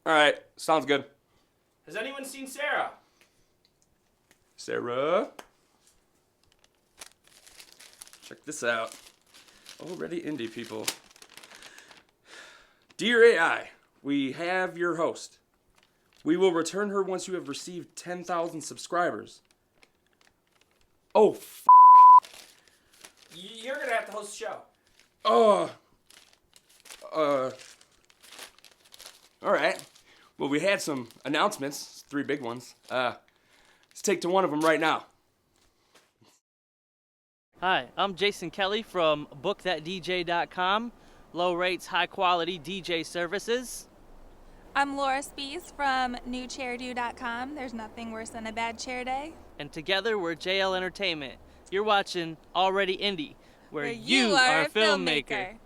All right, sounds good. Has anyone seen Sarah? Sarah? Check this out. Already indie people. Dear AI, we have your host. We will return her once you have received 10,000 subscribers. Oh, You're gonna have to host the show. All right. Well, we had some announcements, 3 big ones. Let's take to one of them right now. Hi, I'm Jason Kelley from BookThatDJ.com. Low rates, high quality DJ services. I'm Laura Spiess from NewChairDo.com. There's nothing worse than a bad chair day. And together we're JL Entertainment. You're watching Already Indie, where you are are a filmmaker.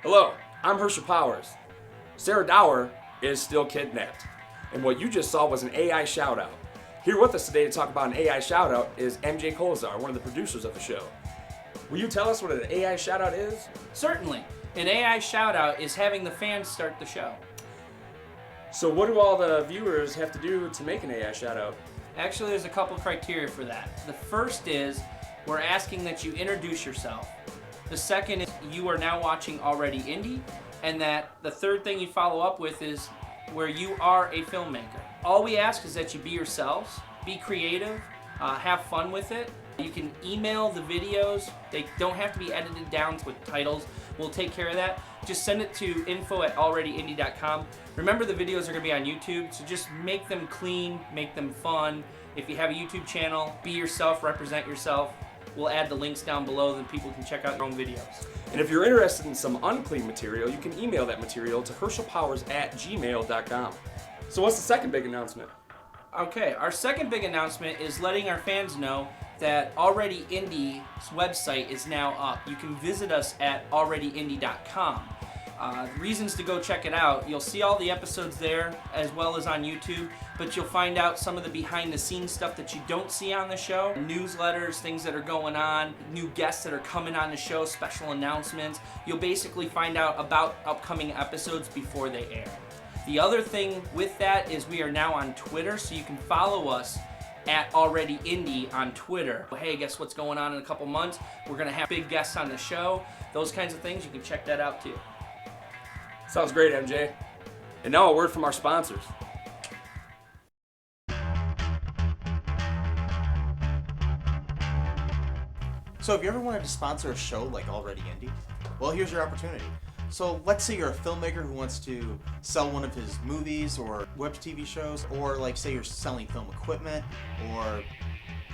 Hello, I'm Herschel Powers. Sarah Dower is still kidnapped. And what you just saw was an AI shout-out. Here with us today to talk about an AI shout-out is MJ Colazar, one of the producers of the show. Will you tell us what an AI shout-out is? Certainly. An AI shout-out is having the fans start the show. So what do all the viewers have to do to make an AI shout-out? Actually, there's a couple criteria for that. The first is we're asking that you introduce yourself. The second is you are now watching Already Indie, and that the third thing you follow up with is where you are a filmmaker. All we ask is that you be yourselves, be creative, have fun with it. You can email the videos. They don't have to be edited down with titles. We'll take care of that. Just send it to info@alreadyindie.com. Remember, the videos are going to be on YouTube, so just make them clean, make them fun. If you have a YouTube channel, be yourself, represent yourself. We'll add the links down below, then people can check out their own videos. And if you're interested in some unclean material, you can email that material to herschelpowers@gmail.com. So what's the second big announcement? Okay, our second big announcement is letting our fans know that Already Indie's website is now up. You can visit us at alreadyindie.com. Reasons to go check it out. You'll see all the episodes there as well as on YouTube, but you'll find out some of the behind the scenes stuff that you don't see on the show. Newsletters, things that are going on, new guests that are coming on the show, special announcements. You'll basically find out about upcoming episodes before they air. The other thing with that is we are now on Twitter, so you can follow us at Already Indie on Twitter. Hey, guess what's going on in a couple months? We're gonna have big guests on the show. Those kinds of things, you can check that out too. Sounds great, MJ. And now a word from our sponsors. So have you ever wanted to sponsor a show like Already Indie? Well, here's your opportunity. So let's say you're a filmmaker who wants to sell one of his movies or web TV shows, or like say you're selling film equipment or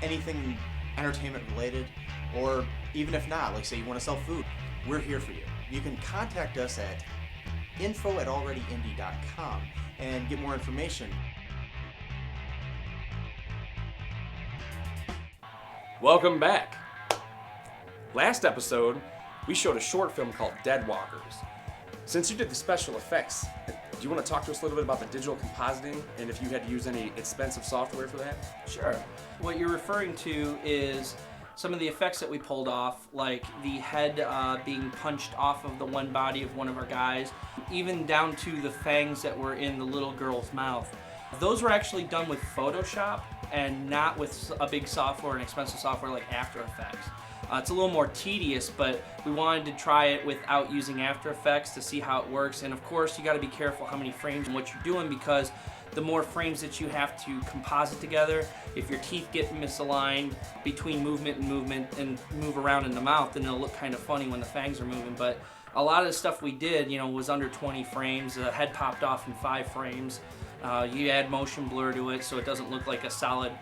anything entertainment related, or even if not, like say you want to sell food. We're here for you. You can contact us at info@alreadyindie.com and get more information. Welcome back. Last episode, we showed a short film called Dead Walkers. Since you did the special effects, do you want to talk to us a little bit about the digital compositing and if you had to use any expensive software for that? Sure. What you're referring to is some of the effects that we pulled off, like the head being punched off of the one body of one of our guys, even down to the fangs that were in the little girl's mouth. Those were actually done with Photoshop and not with a big software, an expensive software like After Effects. It's a little more tedious, but we wanted to try it without using After Effects to see how it works. And of course, you got to be careful how many frames and what you're doing, because the more frames that you have to composite together, if your teeth get misaligned between movement and move around in the mouth, then it'll look kind of funny when the fangs are moving. But a lot of the stuff we did, was under 20 frames. The head popped off in 5 frames. You add motion blur to it so it doesn't look like a solid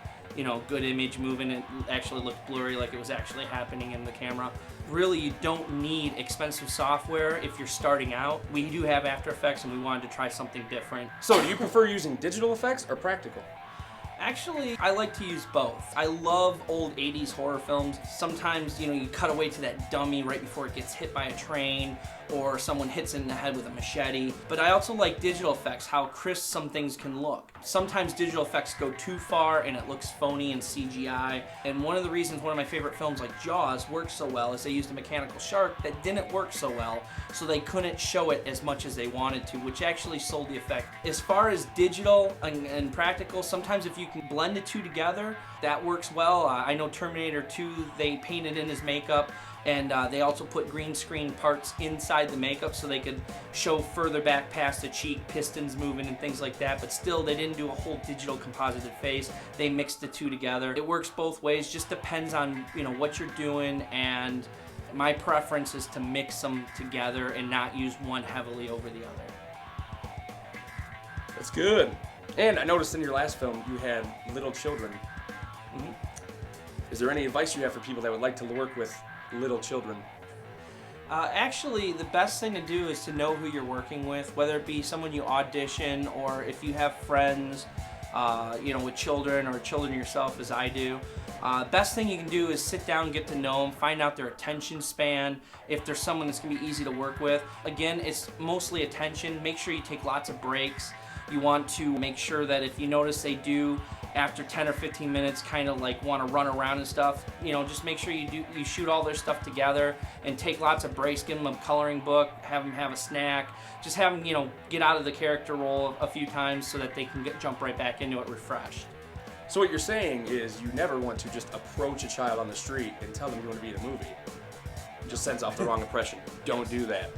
good image moving. It actually looked blurry, like it was actually happening in the camera. Really, you don't need expensive software if you're starting out. We do have After Effects, and we wanted to try something different. So, do you prefer using digital effects or practical? Actually, I like to use both. I love old 80s horror films. Sometimes, you cut away to that dummy right before it gets hit by a train, or someone hits it in the head with a machete. But I also like digital effects, how crisp some things can look. Sometimes digital effects go too far and it looks phony and CGI. And one of the reasons one of my favorite films like Jaws works so well is they used a mechanical shark that didn't work so well, so they couldn't show it as much as they wanted to, which actually sold the effect. As far as digital and practical, sometimes if you can blend the two together, that works well. I know Terminator 2, they painted in his makeup, and they also put green screen parts inside the makeup so they could show further back past the cheek, pistons moving and things like that, but still they didn't do a whole digital composited face. They mixed the two together. It works both ways, just depends on what you're doing, and my preference is to mix them together and not use one heavily over the other. That's good. And I noticed in your last film you had little children. Mm-hmm. Is there any advice you have for people that would like to work with little children? Actually, the best thing to do is to know who you're working with, whether it be someone you audition or if you have friends, with children or children yourself, as I do. Best thing you can do is sit down, get to know them, find out their attention span, if there's someone that's going to be easy to work with. Again, it's mostly attention. Make sure you take lots of breaks. You want to make sure that if you notice they do, after 10 or 15 minutes, kind of like want to run around and stuff, just make sure you shoot all their stuff together and take lots of breaks. Give them a coloring book, have them have a snack, just have them, get out of the character role a few times so that they can jump right back into it refreshed. So what you're saying is you never want to just approach a child on the street and tell them you want to be in a movie. It just sends off the wrong impression. Don't do that.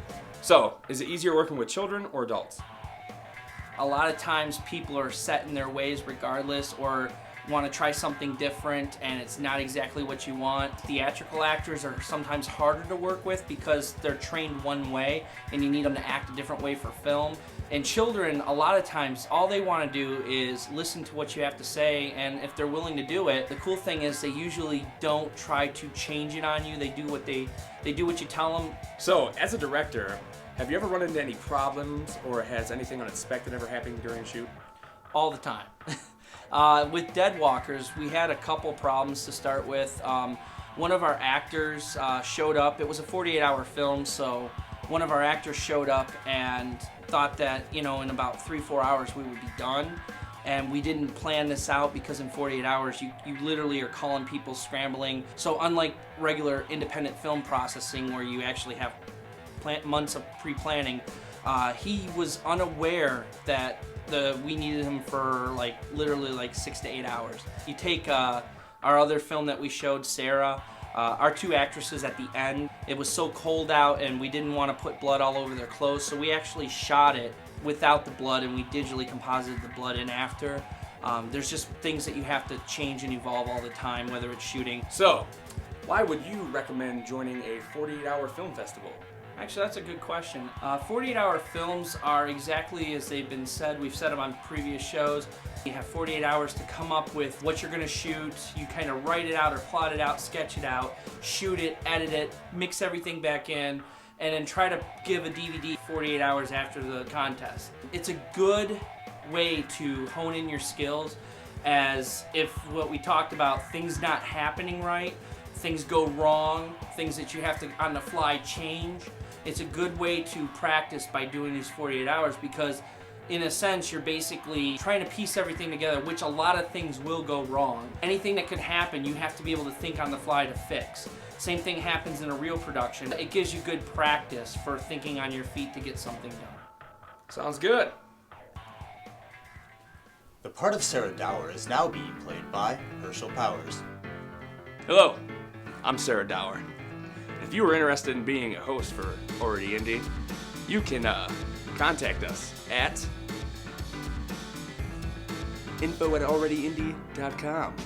So, is it easier working with children or adults? A lot of times people are set in their ways regardless, or want to try something different and it's not exactly what you want. Theatrical actors are sometimes harder to work with because they're trained one way and you need them to act a different way for film. And children, a lot of times, all they want to do is listen to what you have to say, and if they're willing to do it, the cool thing is they usually don't try to change it on you. They do what you tell them. So, as a director, have you ever run into any problems, or has anything unexpected ever happened during a shoot? All the time. With Deadwalkers, we had a couple problems to start with. One of our actors showed up. It was a 48-hour film, so one of our actors showed up and thought that, in about 3-4 hours we would be done. And we didn't plan this out because in 48 hours you literally are calling people, scrambling. So unlike regular independent film processing where you actually have months of pre-planning, he was unaware that we needed him for literally 6 to 8 hours. You take our other film that we showed, Sarah, our two actresses at the end, it was so cold out and we didn't want to put blood all over their clothes, so we actually shot it without the blood and we digitally composited the blood in after. There's just things that you have to change and evolve all the time, whether it's shooting. So, why would you recommend joining a 48-hour film festival? Actually, that's a good question. 48-hour films are exactly as they've been said. We've said them on previous shows. You have 48 hours to come up with what you're going to shoot. You kind of write it out or plot it out, sketch it out, shoot it, edit it, mix everything back in, and then try to give a DVD 48 hours after the contest. It's a good way to hone in your skills, as if what we talked about, things not happening right, things go wrong, things that you have to on the fly change. It's a good way to practice by doing these 48 hours because in a sense you're basically trying to piece everything together, which a lot of things will go wrong. Anything that could happen, you have to be able to think on the fly to fix. Same thing happens in a real production. It gives you good practice for thinking on your feet to get something done. Sounds good. The part of Sarah Dower is now being played by Herschel Powers. Hello, I'm Sarah Dower. If you are interested in being a host for Already Indie, you can contact us at info@alreadyindie.com.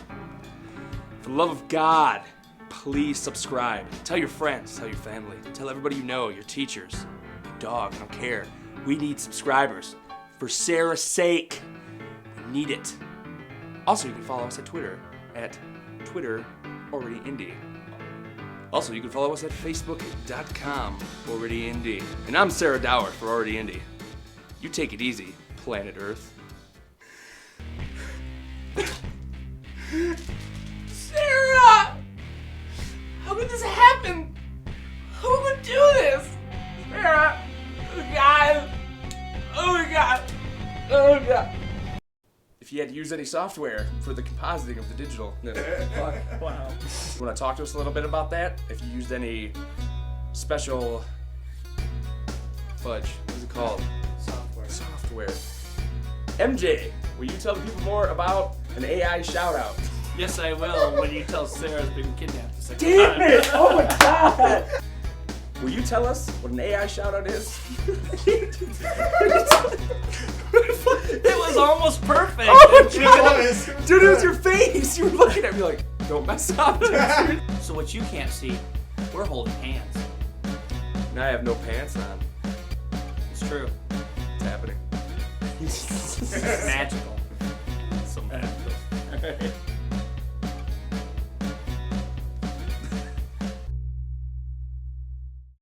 For the love of God, please subscribe. Tell your friends, tell your family, tell everybody you know, your teachers, your dog, I don't care. We need subscribers. For Sarah's sake, we need it. Also, you can follow us at Twitter at Twitter, Already Indie. Also, you can follow us at facebook.com, Already Indie. And I'm Sarah Dower for Already Indie. You take it easy, planet Earth. Sarah! How could this happen? Who would do this? Sarah! Oh God! Oh my God! Oh God! If you had to use any software for the compositing of the digital. No. Wow. You want to talk to us a little bit about that? If you used any special fudge, what is it called? Software. MJ, will you tell the people more about an AI shout out? Yes, I will when you tell Sarah's been kidnapped the second Damn time. it! Oh my God! Will you tell us what an AI shout out is? It was almost perfect. Oh my It God! was. Dude, it was your face! You were looking at me like, don't mess up. Dude. So what you can't see, we're holding hands. Now I have no pants on. It's true. It's happening. Magical. So magical.